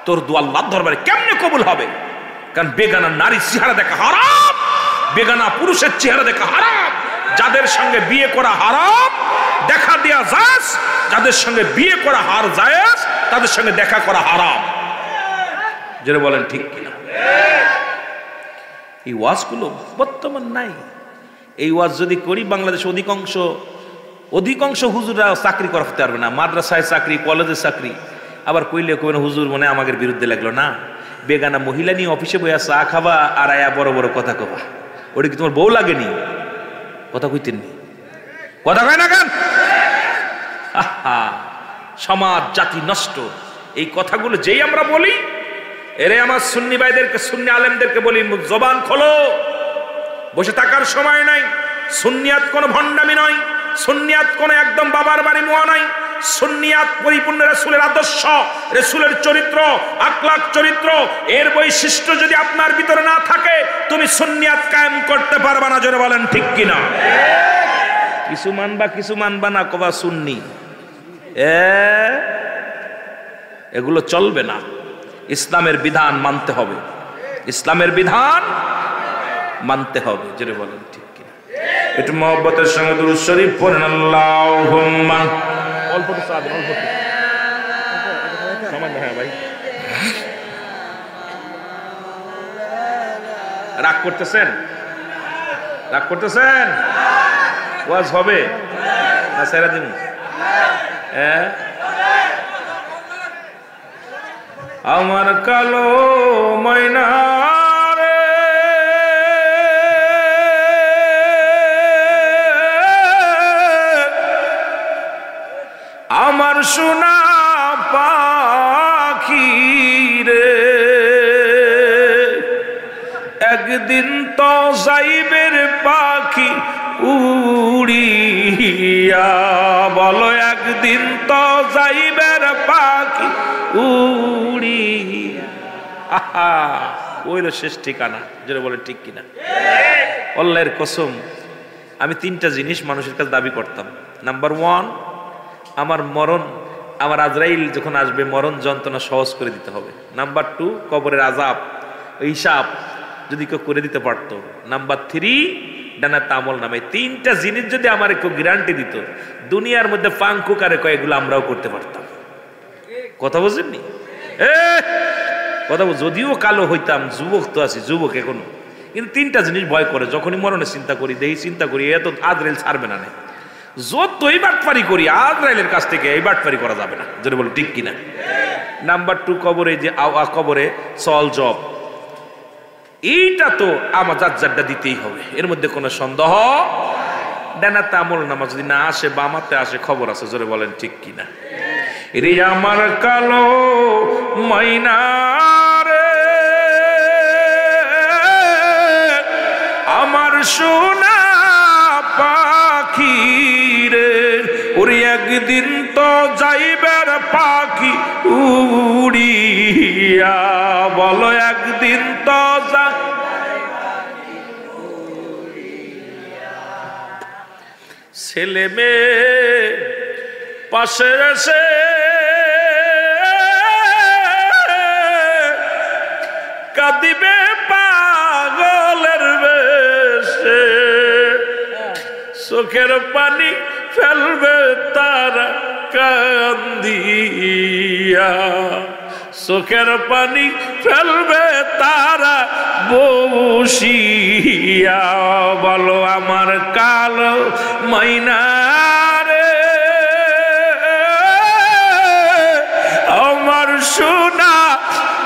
Speaker 1: তোর দোয়া আল্লাহর দরবারে কেমনে কবুল হবে? কারণ বেগানা নারীর চেহারা দেখা হারাম, বেগানা পুরুষের চেহারা দেখা হারাম। যাদের সঙ্গে বিয়ে করা হারাম দেখা দেয়া জায়েজ, যাদের সঙ্গে বিয়ে করা হার জায়েজ তাদের সঙ্গে দেখা করা হারাম। যারা বলেন ঠিক কিনা? এই ওয়াজগুলো বর্তমান নাই। এই ওয়াজ যদি করি বাংলাদেশে অধিকাংশ হুজুররা চাকরি করতে পারবে না, মাদ্রাসায় চাকরি, কলেজে চাকরি। আবার কইলে কইবেন হুজুর মনে আমাদের বিরুদ্ধে লাগলো। না, বেগানা মহিলা নিয়ে অফিসে বইয়া চা খাবা আর আয়া বড় বড় কথা কবা, ওটা কি তোমার বউ লাগেনি? কথা কইতেননি, কথা কয় না কেন? সমাজ জাতি নষ্ট। এই কথাগুলো যেই আমরা বলি, এরে আমার সুন্নি ভাইদেরকে, সুন্নি আলেমদেরকে বলি, জবান খোলো, বসে থাকার সময় নাই। সুন্নিয়াত কোনো ভণ্ডামি নয়, সুন্নিয়াত কোনো একদম বাবার বাড়ি মোয়া নাই। সুন্নিয়াত পরিপূর্ণ রাসূলের আদর্শ, রাসূলের চরিত্র, আখলাক চরিত্র, এর বৈশিষ্ট্য যদি আপনার ভিতরে না থাকে তুমি সুন্নিয়াত কায়েম করতে পারবা না। জোরে বলেন ঠিক কিনা? কিছু মানবা না, কবা সুন্নি, এগুলো চলবে না। ইসলামের বিধান মানতে হবে, ইসলামের বিধান মানতে হবে। জোরে বলেন ঠিক কিনা? একটু মহব্বতের সঙ্গে দুরূদ শরীফ পড়েন। আল্লাহুম্মা অল্প তো সাবেন, অল্প সামান্য। হ্যাঁ ভাই, রাগ করতেছেন? ওয়াজ হবে না সেরা দিন? আমার কালো ময়না রে, আমার সোনা পাখি রে, একদিন তো যাইবের পাখি উড়িয়া, বলো একদিন তো যাইবের পাখি উড়িয়া। আহা, ওইল শেষ ঠিকানা। যেটা বলে ঠিক কিনা? আল্লাহর কসম, আমি 3টা জিনিস মানুষের কাছে দাবি করতাম। নাম্বার 1, আমার মরণ, আমার আজরাইল যখন আসবে মরণ যন্ত্রণা সহজ করে দিতে হবে। নাম্বার 2, কবরের আযাব হিসাব যদি কেউ করে দিতে পারতো। নাম্বার 3, ডানাত আমল নামে। 3টা জিনিস যদি আমার একটু গ্যারান্টি দিত, দুনিয়ার মধ্যে ফাঙ্কু কারে কয় এগুলো আমরাও করতে পারতাম। কথা বুঝেননি? কথা যদিও কালো হইতাম, যুবক তো আছি, যুবক এখনো, কিন্তু 3টা জিনিস ভয় করে। যখনই মরণে চিন্তা করি, চিন্তা করি এত আজরাইল ছাড়বে না। যতই বাটপারি করি আজরাইলের কাছ থেকে এই বাটপারি করা যাবে না। যদি বলো ঠিক কিনা? নাম্বার 2, কবরে যে কবরে সল জব, এইটা তো আমার জাজ্জারটা দিতেই হবে, এর মধ্যে কোনো সন্দেহ। ডানাতে আমল নামা যদি না আসে, বামাতে আসে, খবর আছে। জোরে বলেন ঠিক কিনা? রে আমার কালো ময়না রে, আমার সোনা পাখি রে, ওরে একদিন তো যাইবের পাখি উড়িয়া, বলো একদিন তো ছেলে মেয়ে পাশে এসে কাঁদিবে পাগলের বেশে, চোখের পানি ফেলবে তারা কান্দিয়া, চোখের পানি ফেলবে তারা বসিয়া, বলো আমার কালো ময়না রে, আমার সোনা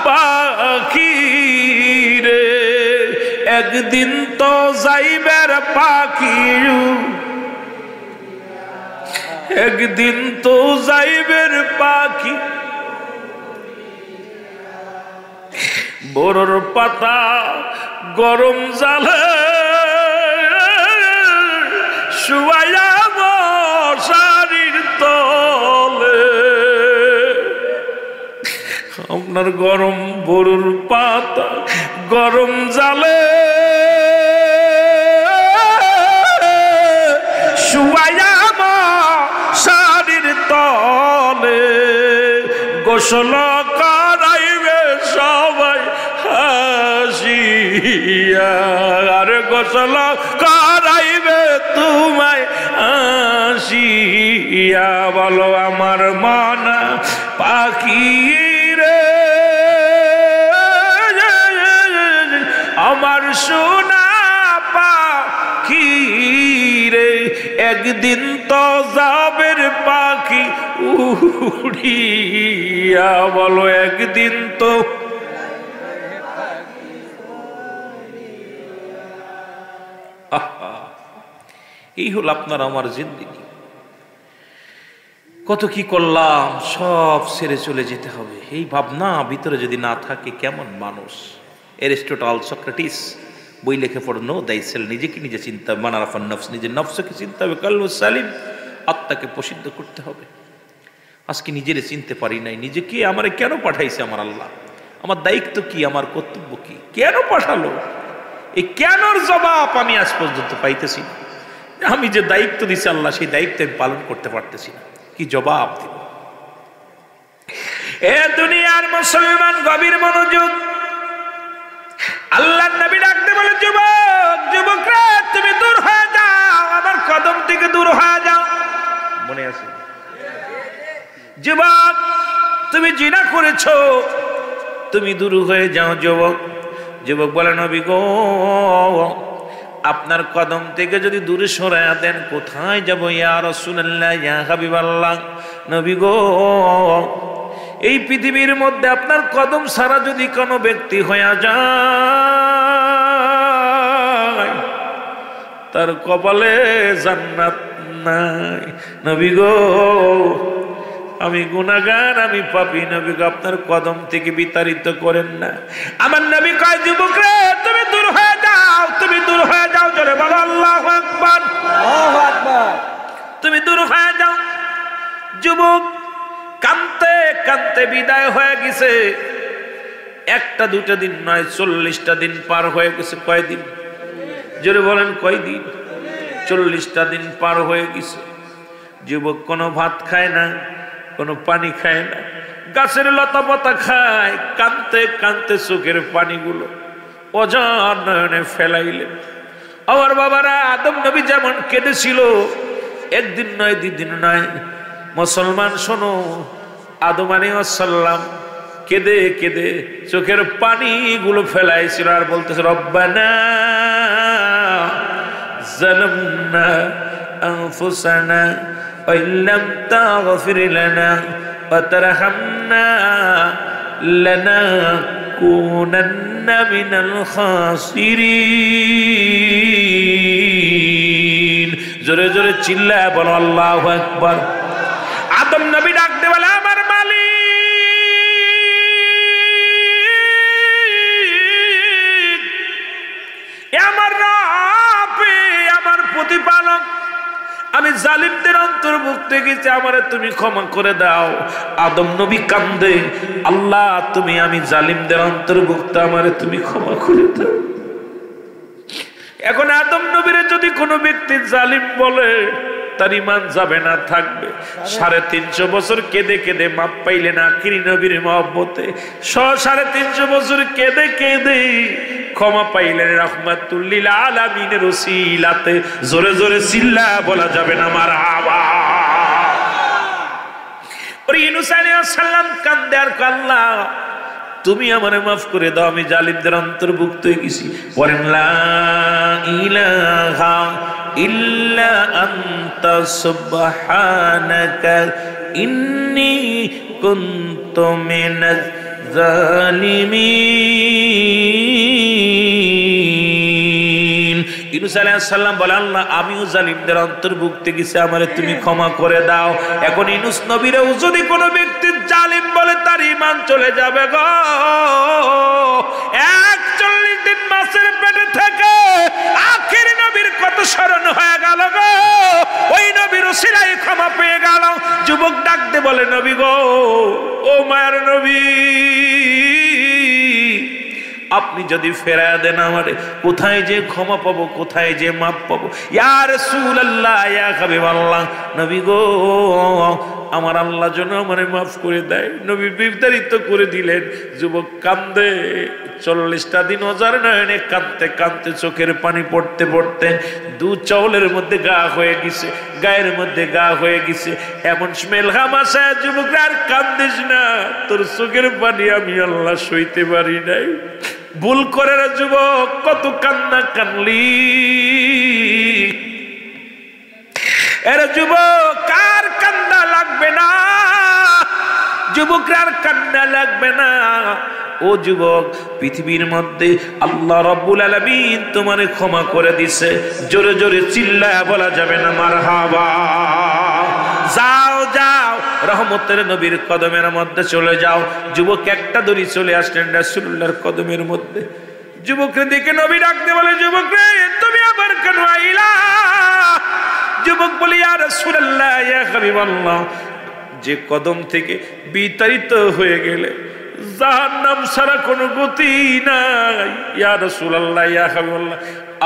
Speaker 1: পাখি রে, একদিন তো যাইবের পাখি, একদিন তো যাইবের পাখি, বড়র পাতা গরম জালে শুয়াইয়া মশারির তলে, আপনার গরম বড়র পাতা গরম জালে শুয়াইয়া মশারির তলে গোসল করাইবে আর গোসল করাইবে তোমায় আসিয়া। বলো আমার মনা পাখি রে, আমার সোনা পাখি রে, একদিন তো যাবের পাখি উড়িয়া। বলো একদিন তো এই হল আপনার আমার জিন্দেগি। কত কি করলাম, সব ছেড়ে চলে যেতে হবে, এই ভাবনা ভিতরে যদি না থাকে কেমন মানুষ। এরিস্টটল, সক্রেটিস বই লিখে পড়ো, নো দাইসেল, নিজেকে নিজে চিন্তা, মানারাফান নফস, নিজের নফসকে চিন্তা হবে, কালবু সালিম, আত্মাকে প্রসিদ্ধ করতে হবে। আজকে নিজেরে চিনতে পারি নাই, নিজেকে আমারে কেন পাঠাইছে আমার আল্লাহ, আমার দায়িত্ব কি, আমার কর্তব্য কি, কেন পাঠালো, এই কেনর জবাব আমি আজ পর্যন্ত পাইতেছি না। আমি যে দায়িত্ব দিছি আল্লাহ, সেই দায়িত্ব আমি পালন করতে পারতেছি না, কি জবাব দিব? এ দুনিয়ার মুসলমান গভীর মনোযোগ। আল্লাহর নবী ডাকতে বলে, যুবক, যুবকরা তুমি দূর হয়ে যাও, আমার কদম থেকে দূর হয়ে যাও। মনে আছে? যুবক তুমি জিনা করেছো, তুমি দূর হয়ে যাও। যুবক, যুবক বলে, নবী গো, আপনার কদম থেকে যদি দূরে সরায়া দেন কোথায় যাব? ইয়া রাসূলুল্লাহ, ইয়া হাবিবাল্লাহ, নবী গো, এই পৃথিবীর মধ্যে আপনার কদম ছাড়া যদি কোনো ব্যক্তি হয়ে যায়, তার কপালে জান্নাত নাই। নবী গো, আমি গুনাহগার, আমি পাপী, নবী গো, আপনার কদম থেকে বিতাড়িত করেন না। আমার নবী কয়, যুবকরা তুমি দূর হয়ে যাও, তুমি দূর হয়ে যাও। জোরে বলো আল্লাহু আকবার, আল্লাহু আকবার। তুমি দূর হয়ে যাও। যুবক কানতে কানতে বিদায় হয়ে গেছে। একটা দুটা দিন নয়, 40টা দিন পার হয়ে গেছে। কয়দিন? জোরে বলেন কয়দিন? 40টা দিন পার হয়ে গেছে। যুবক কোনো ভাত খায় না, কোনো পানি খায় না, গাছের লতা পাতা খায়। কানতে কানতে চোখের পানিগুলো অজার নয়নে ফেলাইলেন। আমার বাবারা, আদম নবী যেমন কেঁদেছিল, একদিন নয়, দুদিন নয়, মুসলমান শোনো, আদম আলাইহিস সালাম কেঁদে কেঁদে চোখের পানিগুলো ফেলাইছিল আর বলতেছে, রব্বানা যালামনা আনফুসানা ওয়া ইল্লাম তাগফির লানা ওয়া তারহামনা লানাকুনান্না মিনাল খাসিরিন। জোরে জোরে চিল্লায় বলো আল্লাহু আকবার। আদম নবী ডাকতে বলে, আমার মালিক, আমার রাব্বে, আমার প্রতিপালক, আমি জালিমদের অন্তর্ভুক্ত গেছি, আমারে তুমি ক্ষমা করে দাও। আদম নবী কান্দে, আল্লাহ তুমি, আমি জালিমদের অন্তর্ভুক্ত, আমারে তুমি ক্ষমা করে দাও। এখন আদম নবীরে যদি কোনো ব্যক্তি জালিম বলে, তার ঈমান যাবে না, থাকবে। 350 বছর কেঁদে কেঁদে মাপ পাইলেন আখিরি নবীর মহব্বতে। 350 বছর কেঁদে কেঁদে ক্ষমা পাইলেন রাহমাতুল লিল আলামিনের ওসিলাতে। জোরে জোরে চিল্লা বলা যাবে না মারহাবা। ওরে ইউনূস আলাইহিস সালাম কান্দে আর আল্লাহ তুমি আমারে মাফ করে দাও, আমি জালিমদের অন্তর্ভুক্ত হয়ে গেছি। পড়েন লা ইলাহা ইল্লা আনতা সুবহানাকা ইন্নী কুনতু মিনাজ জালিমিন। ইউনূস আলাইহিস সালাম বলে, আল্লাহ আমিও জালিমদের অন্তর্ভুক্ত গেছি, আমারে তুমি ক্ষমা করে দাও। এখন ইউনূস নবীরেও যদি কোনো ব্যক্তি জালিম বলে, তার ঈমান চলে যাবে গো। 41 দিন মাছের পেটে থেকে আখির নবীর কত স্মরণ হয়ে গেল গো, ওই নবীর ওসিলায় ক্ষমা পেয়ে গেল। যুবক ডাকতে বলে, নবী গো, ও মায়ের নবী, আপনি যদি ফেরায় দেন আমারে, কোথায় যে ক্ষমা পাবো, কোথায় যে মাপ পাবো? ইয়া রাসূলুল্লাহ, ইয়া হাবিবাল্লাহ, নবী গো, আমার আল্লাহ যেন আমারে মাফ করে দেয়। নবী বিস্তারিত করে দিলেন। যুবক কান্দে, 40টা দিন অজার নয়নে কাঁদতে কাঁদতে চোখের পানি পড়তে পড়তে দু চাউলের মধ্যে গা হয়ে গেছে, গায়ের মধ্যে গা হয়ে গেছে। এমন স্মেল হামাশা। যুবক আর কান্দিস না, তোর চোখের পানি আমি আল্লাহ সইতে পারি নাই। ভুল করে রে যুবক, কত কান্না কানলি। এরে যুবক, কার কান্না লাগবে না? যুবকরা আর কান্না লাগবে না। ও যুবক, পৃথিবীর মধ্যে আল্লাহ রাব্বুল আলামিন তোমারে ক্ষমা করে দিছে। জোরে জোরে চিল্লায়া বলা যাবে না মারহাবা। যাও যাও, রহমতের নবীর কদমের মধ্যে চলে যাও। যুবক একটা দড়ি চলে আসলেন রাসূলুল্লাহর কদমের মধ্যে। যুবককে দেখে নবী ডাকতে বলে, যুবক রে তুমি আবার কেন আইলা? যুবক বলে, ইয়া রাসূলুল্লাহ, ইয়া হাবিবাল্লাহ, যে কদম থেকে বিতাড়িত হয়ে গেলে জাহান্নাম ছাড়া কোনো গতি নাই। ইয়া রাসূলুল্লাহ, ইয়া হাবিবাল্লাহ,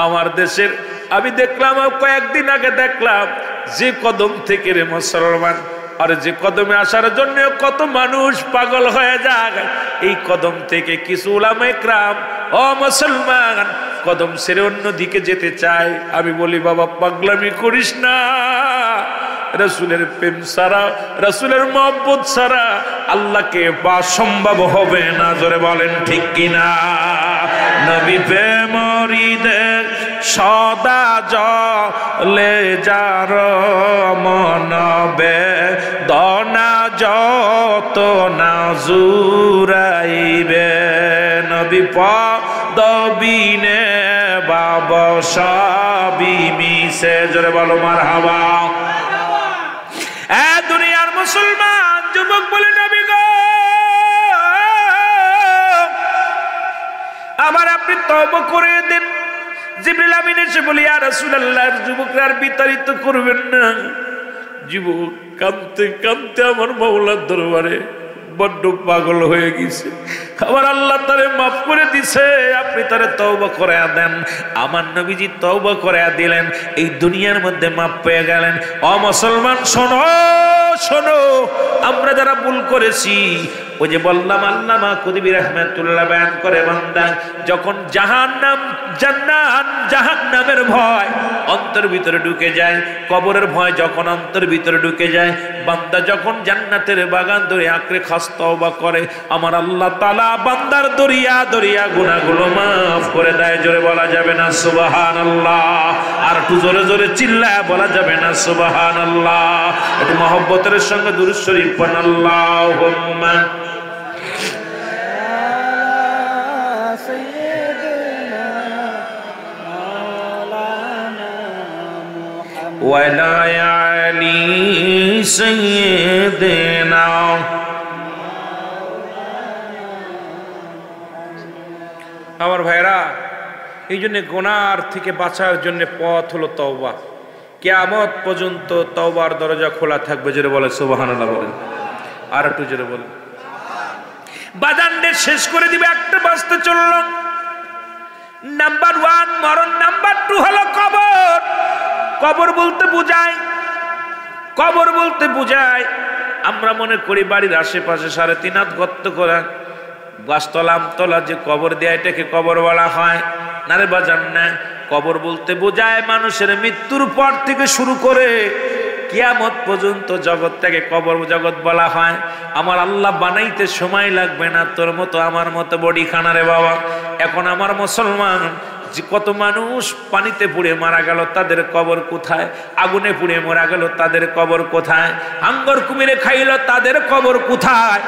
Speaker 1: আমার দেশের আমি দেখলাম, কয়েকদিন আগে দেখলাম যে কদম থেকে রে মুসলমান, আর যে কদমে আসার জন্য কত মানুষ পাগল হয়ে যায়, এই কদম থেকে কিছু উলামায়ে কেরাম ও মুসলমান কদম ছেড়ে অন্য দিকে যেতে চায়। আমি বলি, বাবা পাগলামি করিস না। রাসূলের প্রেম ছাড়া, রাসূলের মহব্বত ছাড়া আল্লাহকে পাওয়া সম্ভব হবে না। জোরে বলেন ঠিক কিনা? নবী প্রেম হৃদয় সদা জলে যার মন বেদনা যত না জুড়াইবে। নবী পদবিনে বাবা সবই মিশে। জোরে বলো মারহাবা। দুনিয়ার মুসলমান যুবক বলে, নবী গো আমার আপনি তওবা করে দেন। জিবরিল আমিন এসে বলি, ইয়া রাসূলুল্লাহ, যুবকরা আর বিতাড়িত করবেন না। যুবক কাঁদতে কাঁদতে আমার মাওলার দরবারে বড্ড পাগল হয়ে গেছে। আমার আল্লাহ তারে মাফ করে দিছে, আপনি তারে তওবা করে দেন। আমার নবীজি তওবা করে দিলেন, এই দুনিয়ার মধ্যে মাফ পেয়ে গেলেন। ও মুসলমান শোনো শোনো, আমরা যারা ভুল করেছি, ওই যে বললাম আল্লামা কুতুবী রাহমাতুল্লাহ বয়ান করে, বান্দা যখন জাহান্নাম জান্নাত জাহান্নামের ভয় অন্তর ভিতরে ঢুকে যায়, কবরের ভয় যখন অন্তর ভিতরে ঢুকে যায়, বান্দা যখন জান্নাতের বাগান ধরে আঁকড়ে খাস তওবা করে, আমার আল্লাহ তাআলা বান্দার দরিয়া দরিয়া গুনাহগুলো মাফ করে দেয়। জোরে বলা যাবে না সুবহানাল্লাহ? আর একটু জোরে জোরে চিল্লায় বলা যাবে না সুবহানাল্লাহ? একটু মহব্বতের সঙ্গে দুরূদ শরীফ পড়ুন। আল্লাহুম্মা ওয়ালা আলি সাইয়্যিদিনা। আমার ভাইরা, এই জন্য গুনার থেকে বাঁচার জন্য পথ হলো তওবা। কিয়ামত পর্যন্ত তওবার দরজা খোলা থাকবে। জোরে বলে সুবহানাল্লাহ বলেন। আর একটু জোরে বলেন। বাজানদের শেষ করে দিবে, একটা বাঁচতে চলল। নাম্বার 1 মরণ, নাম্বার 2 হলো কবর। কবর বলতে বোঝায়, কবর বলতে বোঝায় আমরা মনে করি বাড়ির আশেপাশে 3.5 হাত গর্ত করা, গাছতলা আমতলা যে কবর দেয় এটাকে কবর বলা হয় না রে বাজান। না, কবর বলতে বোঝায় মানুষের মৃত্যুর পর থেকে শুরু করে কিয়ামত পর্যন্ত জগৎটাকে কবর জগৎ বলা হয়। আমার আল্লাহ বানাইতে সময় লাগবে না, তোর মতো আমার মতো বডি খানা রে বাবা। এখন আমার মুসলমান যে কত মানুষ পানিতে পুড়ে মারা গেল, তাদের কবর কোথায়? আগুনে পুড়ে মারা গেল, তাদের কবর কোথায়? হাঙ্গর কুমিরে খাইল, তাদের কবর কোথায়?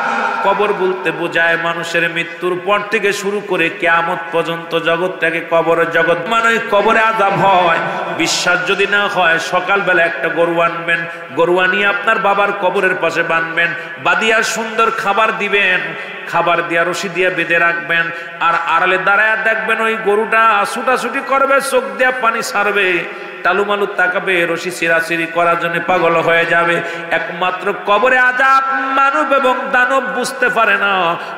Speaker 1: কবর বলতে বোঝায় মানুষের মৃত্যুর পর থেকে শুরু করে কিয়ামত পর্যন্ত জগৎটাকে কবর জগৎ মানে। কবরে আযাব হয়, বিশ্বাস যদি না হয় সকালবেলা একটা গরু আনবেন, গরু আনিয়ে আপনার বাবার কবরের পাশে বাঁধবেন, বাঁধিয়া সুন্দর খাবার দিবেন, খাবার দিয়া রশি দিয়া বেঁধে রাখবেন, আর আড়ালে দাঁড়ায় দেখবেন ওই গরুটা ছুটাছুটি করবে, চোখ দিয়া পানি ছাড়বে, টালুমালু তাকাবে, রশি ছিঁড়াছিঁড়ি করার জন্য পাগল হয়ে যাবে। একমাত্র কবরে আযাব মানব এবং দানব বুঝতে পারে না,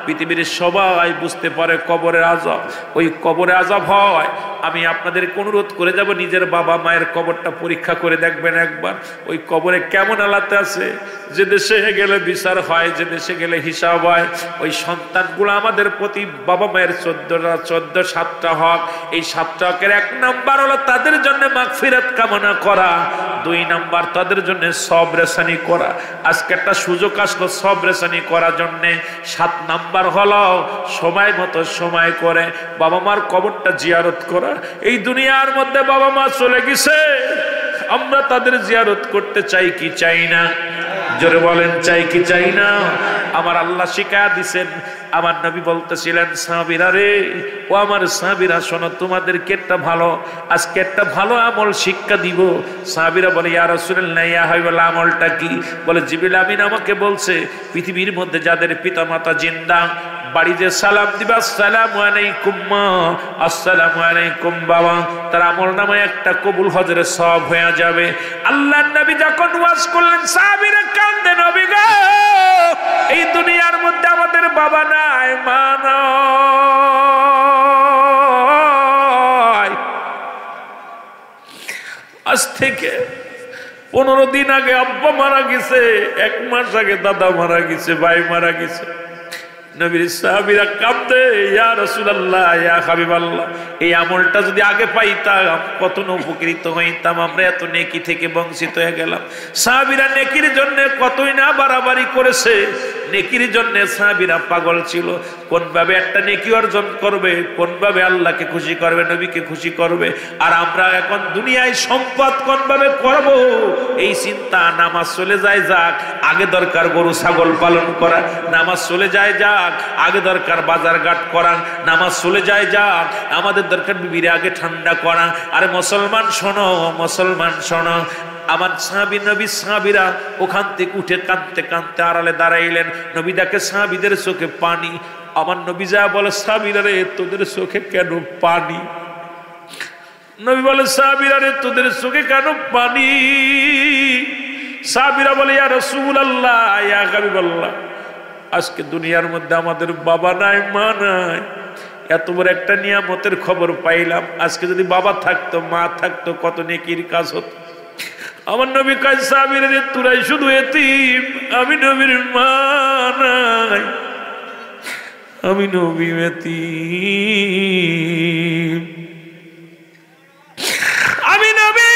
Speaker 1: পৃথিবীর সবাই বুঝতে পারে কবরের আযাব। ওই কবরে আযাব হয়, আমি আপনাদেরকে অনুরোধ করে যাব নিজের বাবা মায়ের কবরটা পরীক্ষা করে দেখবেন একবার, ওই কবরে কেমন আলাতে আছে। যে দেশে গেলে বিচার হয়, যে দেশে গেলে হিসাব হয়, ওই সন্তানগুলো আমাদের প্রতি বাবা মায়ের 7টা হক। এই 7টা হকের 1 নাম্বার হলো তাদের জন্য মাগফিরাত কামনা করা, 2 নাম্বার তাদের জন্য সবরেসানি করা। আজকে একটা সুযোগ আসলো সবরেসানি করার জন্য। 7 নাম্বার হলো সময় মতো সময় করে বাবা মার কবরটা জিয়ারত করা। এই দুনিয়ার মধ্যে বাবা মা চলে গেছে, আমরা তাদের জিয়ারত করতে চাই কি চাই না? জোরে বলেন, চাই কি চাই না? আমার আল্লাহ শিখায়া দিছেন, আমার নবী বলতেছিলেন, সাহাবীরা রে, ও আমার সাহাবীরা শোনো, তোমাদেরকে একটা ভালো, আজকে একটা ভালো আমল শিক্ষা দিব। সাহাবীরা বলে, ইয়া রাসূলুল্লাহ, ইয়া হাবিবাল্লাহ, আমলটা কি? বলে, জিবরিল আমিন আমাকে বলছে, পৃথিবীর মধ্যে যাদের পিতামাতা জিন্দা, বাড়িতে সালাম দিবা, আসসালামু আলাইকুম মা, আসসালামু আলাইকুম বাবা, তার আমল নামায় একটা কবুল হজরের সওয়াব হয়ে যাবে। আল্লাহর নবী যখন ওয়াজ করলেন, সাহাবীরা কান্দে, নবী গো, এই দুনিয়ার মধ্যে আমাদের বাবা নাই, মা নাই। আজ থেকে 15 দিন আগে আব্বা মারা গেছে, 1 মাস আগে দাদা মারা গেছে, ভাই মারা গেছে। নবীর সাহাবীরা কাঁদে, ইয়া রাসূলুল্লাহ, ইয়া হাবিবাল্লাহ, এই আমলটা যদি আগে পাইতাম কত না উপকৃত হইতাম, আমরা এত নেকি থেকে বঞ্চিত হয়ে গেলাম। সাহাবীরা নেকির জন্য কতই না বাড়াবাড়ি করেছে, নেকির জন্য সাহাবীরা পাগল ছিল। কোন ভাবে একটা নেকি অর্জন করবে, কোন ভাবে আল্লাহকে খুশি করবে, নবীকে খুশি করবে। আর আমরা এখন দুনিয়ায় সম্পদ কোন ভাবে করব, এই চিন্তা। নামাজ চলে যায় যাক, আগে দরকার গরু ছাগল পালন করা। নামাজ চলে যায় যাক, আগে দরকার বাজার ঘাট করা। নামাজ চলে যায় যাক, আমাদের দরকার বিবির আগে ঠান্ডা করা। আরে মুসলমান শোনো, মুসলমান শোনো, আমার সাহাবী নবী সাহাবীরা ওখান থেকে উঠে কাঁদতে কাঁদতে আড়ালে দাঁড়াইলেন। নবী দেখে সাহাবীদের চোখে পানি। আমার নবী যা বলে, সাহাবীরা রে, তোদের চোখে কেন পানি? নবী বলে, সাহাবীরা রে, তোদের চোখে কেন পানি? সাহাবীরা বলে, ইয়া রাসূলুল্লাহ, ইয়া হাবিবাল্লাহ, আজকে দুনিয়ার মধ্যে আমাদের বাবা নাই, মা নাই, এত বড় একটা নিয়ামতের খবর পাইলাম। আজকে যদি বাবা থাকতো, মা থাকতো, কত নেকির কাজ হতো। আমার নবী কয়, সাহাবীরা রে, তোরাই শুধু এতিম, আমি নবীর মা নাই, আমি নবী এতিম। আমি নবী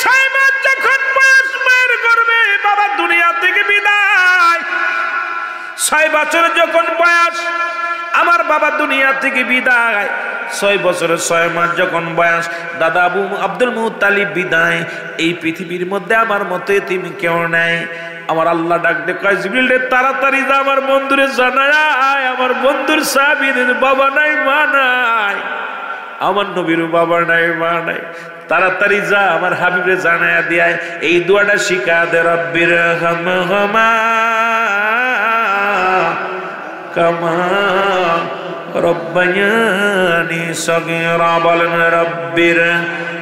Speaker 1: 6 মাস যখন বয়স, মায়ের গর্ভে বাবা দুনিয়া থেকে বিদায়। 6 বছর যখন বয়স, আমার বাবা দুনিয়া থেকে বিদায়। 6 বছরের 6 মাস যখন বয়স, দাদা আবু আব্দুল মুত্তালিব বিদায়। এই পৃথিবীর মধ্যে আমার মতো এতিম কেউ নাই। আমার আল্লাহ ডাক দে কয়, জিবরিল রে, তাড়াতাড়ি যা আমার বন্ধুরে জানায়, আমার বন্ধুর সাহাবীর বাবা নাই, মা নাই, আমার নবীর বাবা নাই, মা নাই, তাড়াতাড়ি যা আমার হাবিবরে জানায়া দিয়ায় এই দোয়াটা শিখা দে, রব্বির হামহুমা কামা রব্বায়ানি সগীরা। বলেন, রব্বির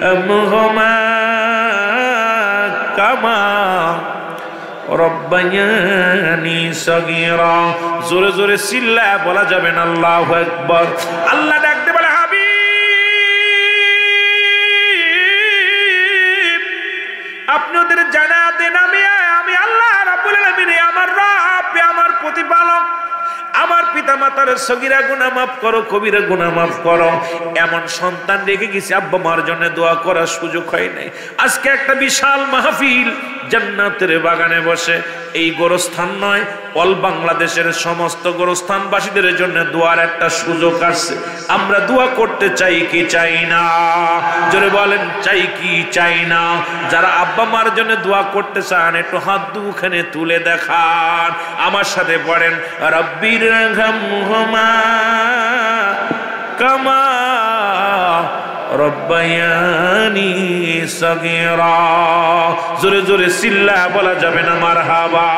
Speaker 1: হামহুমা কামা রব্বায়ানি সগীরা। জোরে জোরে চিল্লায়া বলা যাবে না, আল্লাহু আকবার। আল্লাহ ডাকতে বলে, হাবিব, আপনি ওদের জানা দেন, আমি আল্লাহ রাব্বুল আলামিন, আমার রব, আমার প্রতিপালক, আমার পিতা মাতার সগীরা গুনাহ মাফ করো, কবিরা গুনাহ মাফ করো। এমন সন্তান রেখে গেছি, আব্বা মার জন্য দোয়া করার সুযোগ হয় নাই। আজকে একটা বিশাল মাহফিল জান্নাতের বাগানে বসে, এই গোরস্থান নয়, অল বাংলাদেশের সমস্ত গোরস্থানবাসীদের জন্য দোয়ার একটা সুযোগ আসছে। আমরা দোয়া করতে চাই কি চাই না? জোরে বলেন, চাই কি চাই না? যারা আব্বা মার জন্য দোয়া করতে চান, একটু হাত দুখানে তুলে দেখান, আমার সাথে পড়েন, রব্বির হামহুমা কামা রব্বায়ানি সগীরা। জোরে জোরে চিল্লা বলা যাবে না, মারহাবা।